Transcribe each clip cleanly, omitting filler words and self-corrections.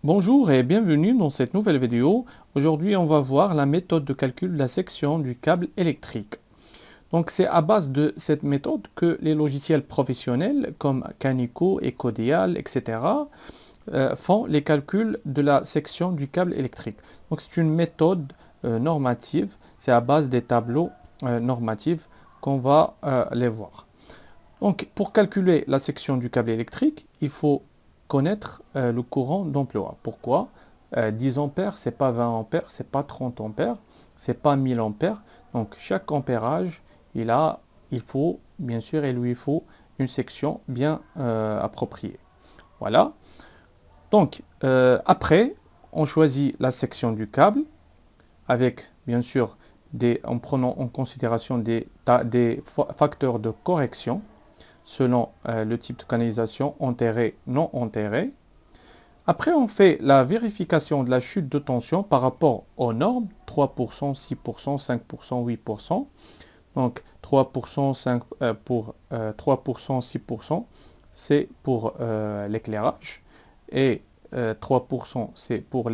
Bonjour et bienvenue dans cette nouvelle vidéo. Aujourd'hui, on va voir la méthode de calcul de la section du câble électrique. Donc, c'est à base de cette méthode que les logiciels professionnels comme Canico, Ecodial, etc. Font les calculs de la section du câble électrique. Donc, c'est une méthode normative. C'est à base des tableaux normatifs qu'on va les voir. Donc, pour calculer la section du câble électrique, il faut connaître le courant d'emploi. Pourquoi 10 ampères, c'est pas 20 ampères, c'est pas 30 ampères, c'est pas 1000 ampères. Donc, chaque ampérage, il faut, bien sûr, il lui faut une section bien appropriée. Voilà. Donc, après, on choisit la section du câble avec, bien sûr, en prenant en considération des facteurs de correction selon le type de canalisation enterré, non enterré. Après, on fait la vérification de la chute de tension par rapport aux normes, 3%, 6%, 5%, 8%. Donc 3%, 5, pour 3%, 6%, c'est pour l'éclairage. Et 3%, c'est pour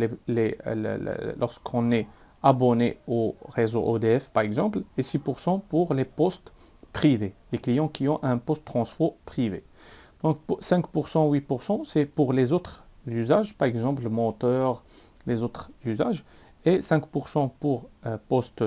lorsqu'on est abonné au réseau ODF, par exemple, et 6% pour les postes privés, les clients qui ont un poste transfo privé. Donc 5%, 8%, c'est pour les autres usages, par exemple le moteur, les autres usages, et 5% pour poste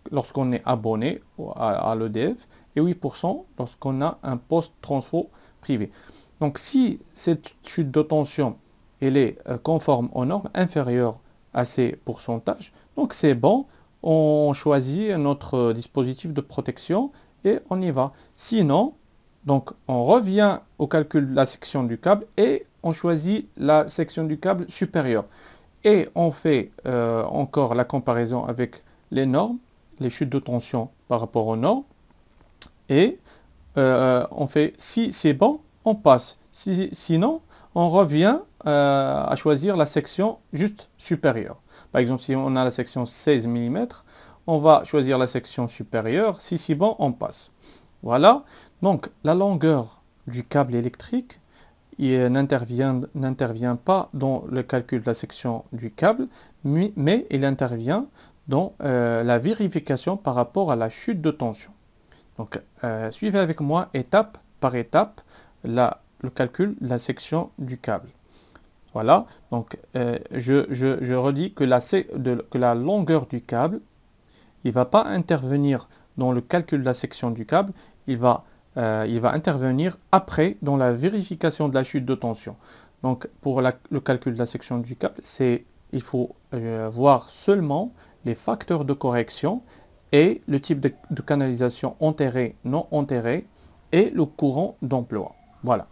lorsqu'on est abonné à l'EDF, et 8% lorsqu'on a un poste transfo privé. Donc si cette chute de tension elle est conforme aux normes, inférieure à ces pourcentages, donc c'est bon, on choisit notre dispositif de protection et on y va. Sinon, donc on revient au calcul de la section du câble et on choisit la section du câble supérieure. Et on fait encore la comparaison avec les normes, les chutes de tension par rapport aux normes. Et on fait, si c'est bon, on passe. Sinon, on revient à choisir la section juste supérieure. Par exemple, si on a la section 16 mm, on va choisir la section supérieure. Si c'est bon, on passe. Voilà. Donc, la longueur du câble électrique n'intervient pas dans le calcul de la section du câble, mais il intervient dans la vérification par rapport à la chute de tension. Donc, suivez avec moi étape par étape le calcul de la section du câble. Voilà, donc je redis que la longueur du câble, il ne va pas intervenir dans le calcul de la section du câble, il va intervenir après dans la vérification de la chute de tension. Donc pour le calcul de la section du câble, il faut voir seulement les facteurs de correction et le type de canalisation enterré, non enterré et le courant d'emploi. Voilà.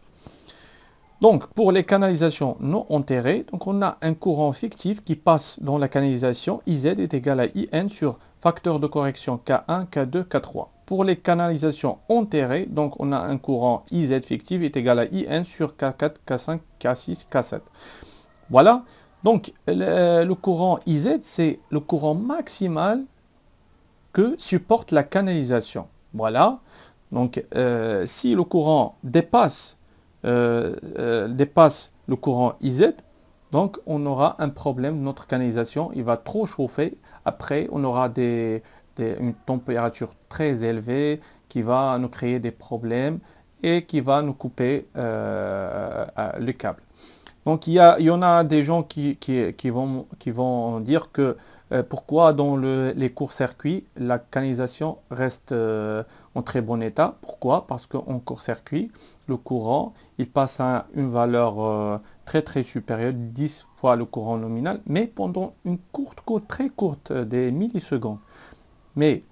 Donc, pour les canalisations non enterrées, donc on a un courant fictif qui passe dans la canalisation. IZ est égal à IN sur facteur de correction K1, K2, K3. Pour les canalisations enterrées, donc on a un courant IZ fictif est égal à IN sur K4, K5, K6, K7. Voilà. Donc, le courant IZ, c'est le courant maximal que supporte la canalisation. Voilà. Donc, si le courant dépasse le courant IZ, donc on aura un problème de notre canalisation. Il va trop chauffer. Après, on aura une température très élevée qui va nous créer des problèmes et qui va nous couper le câble. Donc il y en a des gens qui vont dire que pourquoi dans les courts-circuits, la canalisation reste en très bon état. Pourquoi? Parce qu'en court-circuit, le courant, il passe à une valeur très supérieure, 10 fois le courant nominal, mais pendant une très courte, des millisecondes. Mais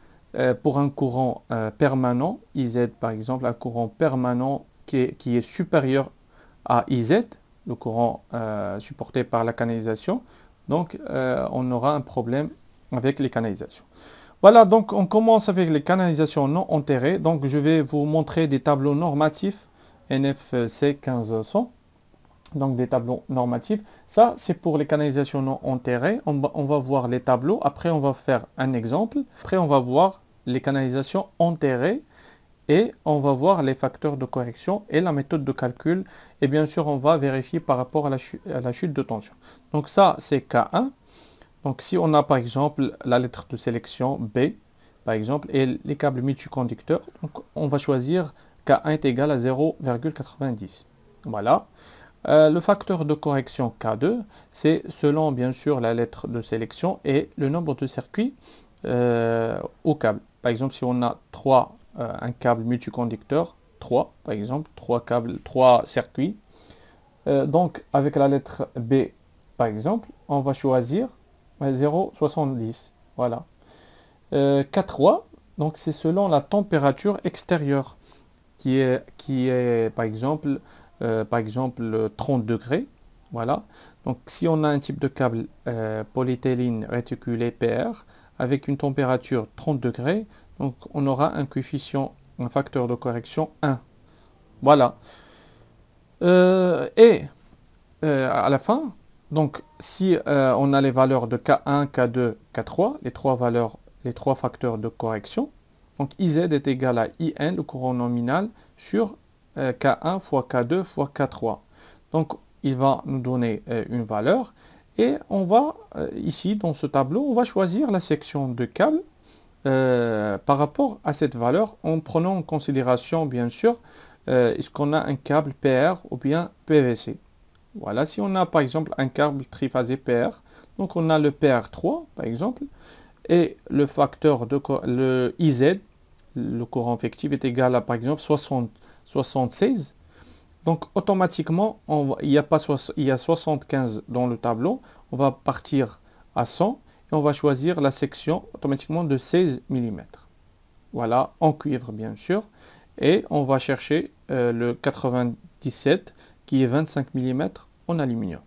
pour un courant permanent, IZ par exemple, un courant permanent qui est supérieur à IZ, le courant supporté par la canalisation, donc on aura un problème avec les canalisations. Voilà, donc on commence avec les canalisations non enterrées. Donc je vais vous montrer des tableaux normatifs NFC 1500. Donc des tableaux normatifs. Ça, c'est pour les canalisations non enterrées. On va voir les tableaux. Après, on va faire un exemple. Après, on va voir les canalisations enterrées. et on va voir les facteurs de correction et la méthode de calcul. Et bien sûr, on va vérifier par rapport à la chute de tension. Donc ça, c'est K1. Donc si on a par exemple la lettre de sélection B, par exemple, et les câbles multiconducteurs, donc on va choisir K1 est égal à 0,90. Voilà. Le facteur de correction K2, c'est selon bien sûr la lettre de sélection et le nombre de circuits au câble. Par exemple, si on a un câble multiconducteur, 3 par exemple, 3 câbles, 3 circuits. Donc avec la lettre B, par exemple, on va choisir 0,70. Voilà. K3, donc c'est selon la température extérieure qui est par exemple 30 degrés. Voilà. Donc si on a un type de câble polyéthylène réticulé PR avec une température 30 degrés, donc on aura un coefficient, un facteur de correction 1. Voilà. À la fin, donc si on a les valeurs de K1, K2, K3, les trois facteurs de correction, donc IZ est égal à IN, le courant nominal, sur K1 fois K2 fois K3. Donc il va nous donner une valeur et on va, ici dans ce tableau, on va choisir la section de câble par rapport à cette valeur en prenant en considération bien sûr est-ce qu'on a un câble PR ou bien PVC. Voilà, si on a par exemple un câble triphasé PR, donc on a le PR3 par exemple, et le facteur le IZ, le courant effectif est égal à par exemple 76. Donc automatiquement, il y a 75 dans le tableau, on va partir à 100 et on va choisir la section automatiquement de 16 mm. Voilà, en cuivre bien sûr. Et on va chercher le 97 qui est 25 mm en aluminium.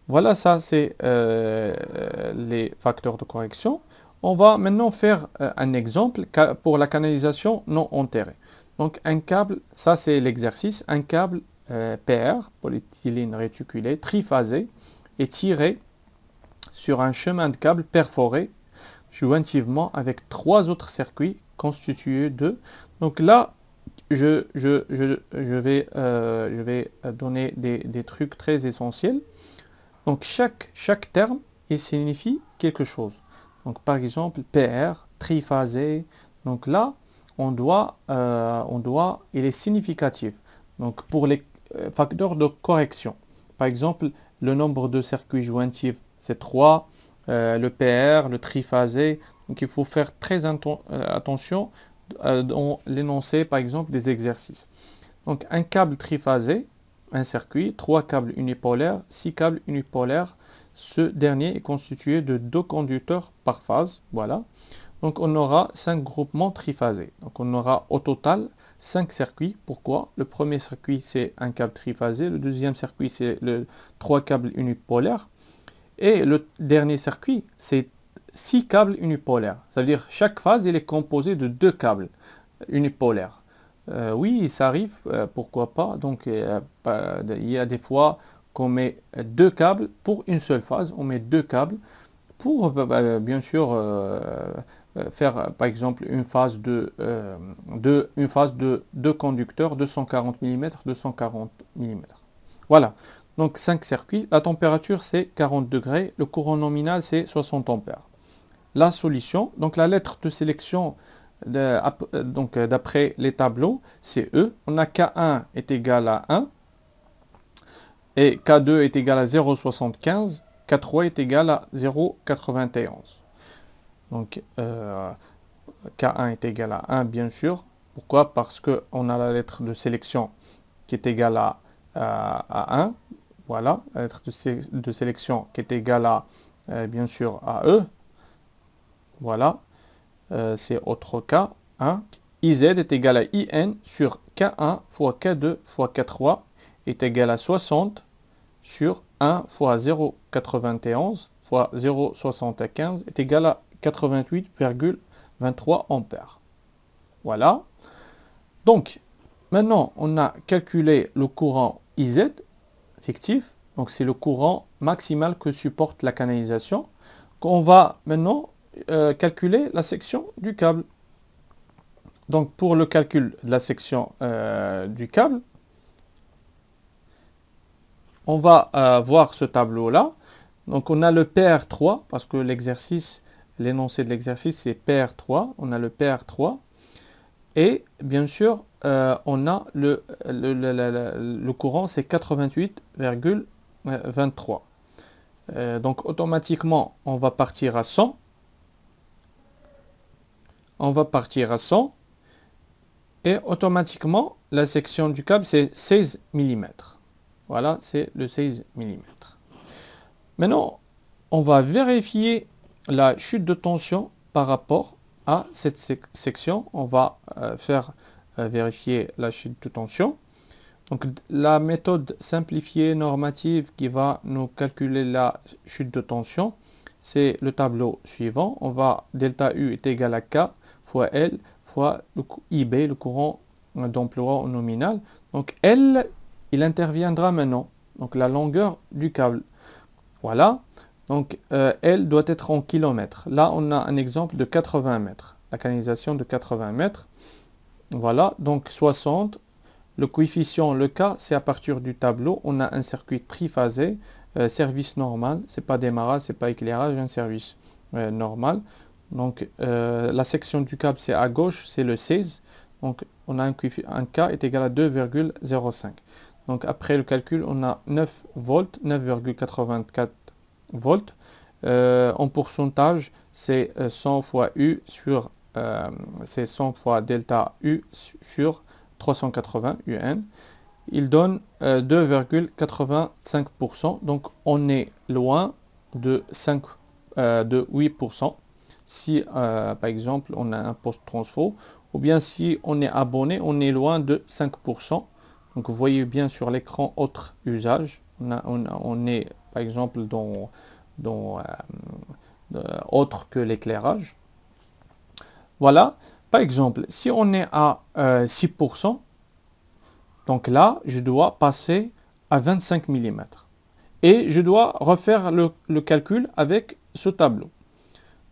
Voilà, ça c'est les facteurs de correction. On va maintenant faire un exemple pour la canalisation non enterrée. Donc un câble, ça c'est l'exercice, un câble PR, polyéthylène réticulé, triphasé, est tiré sur un chemin de câble perforé jointivement avec 3 autres circuits constitués de... Donc là, je vais donner des trucs très essentiels. Donc chaque terme, il signifie quelque chose. Donc par exemple, PR, triphasé. Donc là, il est significatif. Donc pour les facteurs de correction, par exemple, le nombre de circuits jointifs, c'est 3. Le PR, le triphasé. Donc il faut faire très attention dans l'énoncé, par exemple, des exercices. Donc un câble triphasé, un circuit, 3 câbles unipolaires, 6 câbles unipolaires. Ce dernier est constitué de 2 conducteurs par phase. Voilà. Donc on aura 5 groupements triphasés. Donc on aura au total 5 circuits. Pourquoi? Le premier circuit c'est un câble triphasé, le deuxième circuit c'est le 3 câbles unipolaires. Et le dernier circuit, c'est 6 câbles unipolaires. Ça veut dire chaque phase, elle est composée de 2 câbles unipolaires. Oui, ça arrive, pourquoi pas. Donc, il y a des fois qu'on met 2 câbles pour une seule phase. On met 2 câbles pour, bien sûr, faire, par exemple, une phase de 2 conducteurs, 240 mm, 240 mm. Voilà. Donc 5 circuits, la température c'est 40 degrés, le courant nominal c'est 60 ampères. La solution, donc la lettre de sélection d'après les tableaux, c'est E. On a K1 est égal à 1 et K2 est égal à 0,75, K3 est égal à 0,91. Donc K1 est égal à 1 bien sûr. Pourquoi? Parce qu'on a la lettre de sélection qui est égale à 1. Voilà, la lettre de sélection qui est égale à, bien sûr, à E. Voilà, c'est autre cas. Hein. IZ est égal à IN sur K1 fois K2 fois K3 est égal à 60 sur 1 fois 0,91 fois 0,75 est égal à 88,23 ampères. Voilà. Donc, maintenant, on a calculé le courant IZ fictif, donc c'est le courant maximal que supporte la canalisation. On va maintenant calculer la section du câble. Donc pour le calcul de la section du câble, on va voir ce tableau-là. Donc on a le PR3, parce que l'exercice, l'énoncé de l'exercice c'est PR3, on a le PR3. Et bien sûr, on a le courant, c'est 88,23. Donc automatiquement, on va partir à 100. On va partir à 100. Et automatiquement, la section du câble, c'est 16 mm. Voilà, c'est le 16 mm. Maintenant, on va vérifier la chute de tension par rapport à cette section. On va faire vérifier la chute de tension. Donc la méthode simplifiée normative qui va nous calculer la chute de tension, c'est le tableau suivant. On va delta U est égal à K fois L fois le IB, le courant d'emploi nominal. Donc L, il interviendra maintenant. Donc la longueur du câble. Voilà. Donc L doit être en kilomètres. Là, on a un exemple de 80 mètres. La canalisation de 80 mètres. Voilà. Donc 60. Le coefficient, le K, c'est à partir du tableau. On a un circuit triphasé, service normal. C'est pas démarrage, c'est pas éclairage, un service normal. Donc la section du câble, c'est à gauche, c'est le 16. Donc on a un K est égal à 2,05. Donc après le calcul, on a 9 volts, 9,84 volts. En pourcentage, c'est 100 fois U sur, c'est 100 fois delta U sur 380 UN. Il donne 2,85%. Donc on est loin de 8%. Si par exemple on a un poste transfo, ou bien si on est abonné, on est loin de 5%. Donc vous voyez bien sur l'écran autre usage. On est par exemple dans autre que l'éclairage. Voilà. Par exemple, si on est à 6%, donc là, je dois passer à 25 mm. Et je dois refaire le calcul avec ce tableau.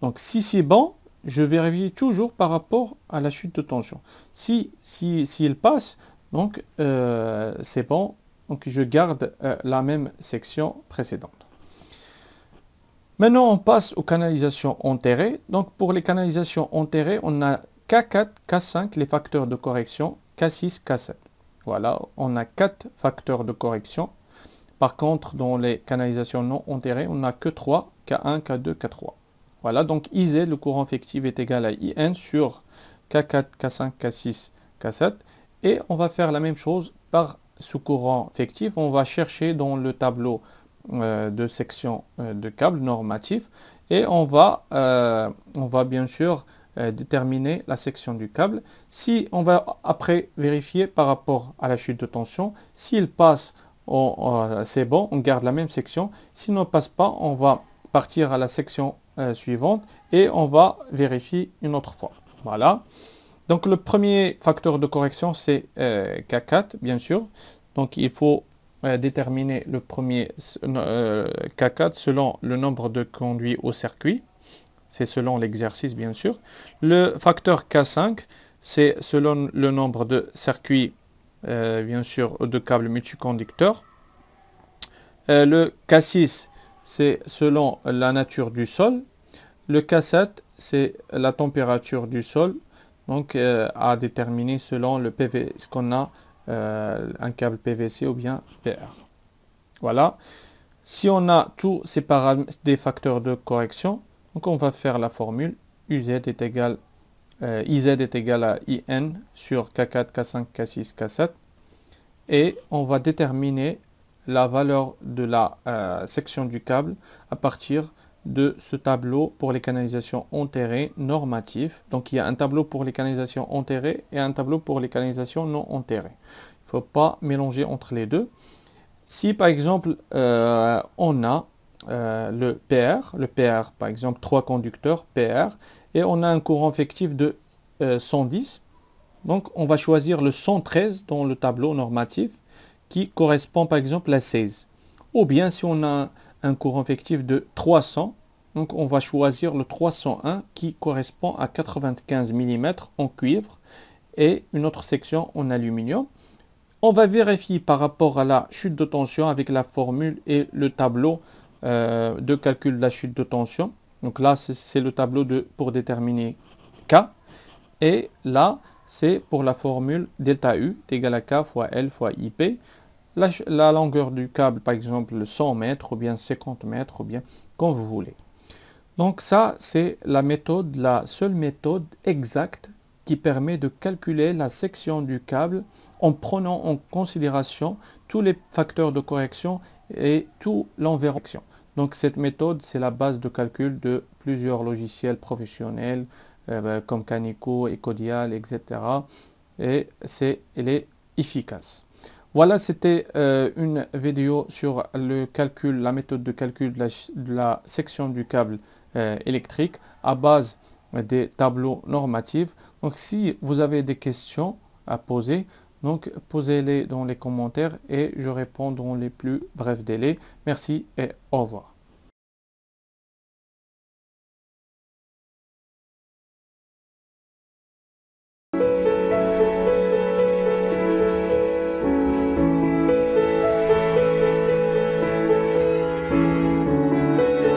Donc si c'est bon, je vérifie toujours par rapport à la chute de tension. S'il passe, donc c'est bon. Donc je garde la même section précédente. Maintenant, on passe aux canalisations enterrées. Donc pour les canalisations enterrées, on a K4, K5, les facteurs de correction, K6, K7. Voilà, on a 4 facteurs de correction. Par contre, dans les canalisations non enterrées, on n'a que 3, K1, K2, K3. Voilà, donc IZ, le courant effectif, est égal à IN sur K4, K5, K6, K7. Et on va faire la même chose par ce courant effectif. On va chercher dans le tableau de section de câble normatif et on va bien sûr déterminer la section du câble. Si on va après vérifier par rapport à la chute de tension, s'il passe, c'est bon, on garde la même section. S'il ne passe pas, on va partir à la section suivante et on va vérifier une autre fois. Voilà. Donc le premier facteur de correction c'est K4 bien sûr. Donc il faut déterminer le premier K4 selon le nombre de conduits au circuit. C'est selon l'exercice bien sûr. Le facteur K5 c'est selon le nombre de circuits bien sûr de câbles multiconducteurs. Le K6 c'est selon la nature du sol. Le K7 c'est la température du sol. Donc à déterminer selon le PV, ce qu'on a un câble PVC ou bien PR. Voilà. Si on a tous ces paramètres des facteurs de correction, donc on va faire la formule IZ est égal à IN sur K4, K5, K6, K7 et on va déterminer la valeur de la section du câble à partir de ce tableau pour les canalisations enterrées normatives. Donc il y a un tableau pour les canalisations enterrées et un tableau pour les canalisations non enterrées. Il ne faut pas mélanger entre les deux. Si par exemple on a le PR par exemple 3 conducteurs PR et on a un courant effectif de 110, donc on va choisir le 113 dans le tableau normatif qui correspond par exemple à 16. Ou bien si on a un courant effectif de 300, Donc on va choisir le 301 qui correspond à 95 mm en cuivre et une autre section en aluminium. On va vérifier par rapport à la chute de tension avec la formule et le tableau de calcul de la chute de tension. Donc là, c'est le tableau pour déterminer K. Et là, c'est pour la formule delta U est égal à K fois L fois IP. La longueur du câble, par exemple, 100 mètres ou bien 50 mètres ou bien comme vous voulez. Donc ça, c'est la méthode, la seule méthode exacte qui permet de calculer la section du câble en prenant en considération tous les facteurs de correction et tout l'environnement. Donc cette méthode, c'est la base de calcul de plusieurs logiciels professionnels comme Canico, Ecodial, etc. Et elle est efficace. Voilà, c'était une vidéo sur le calcul, la méthode de calcul de la section du câble électrique à base des tableaux normatifs. Donc si vous avez des questions à poser, donc posez-les dans les commentaires et je réponds dans les plus brefs délais. Merci et au revoir.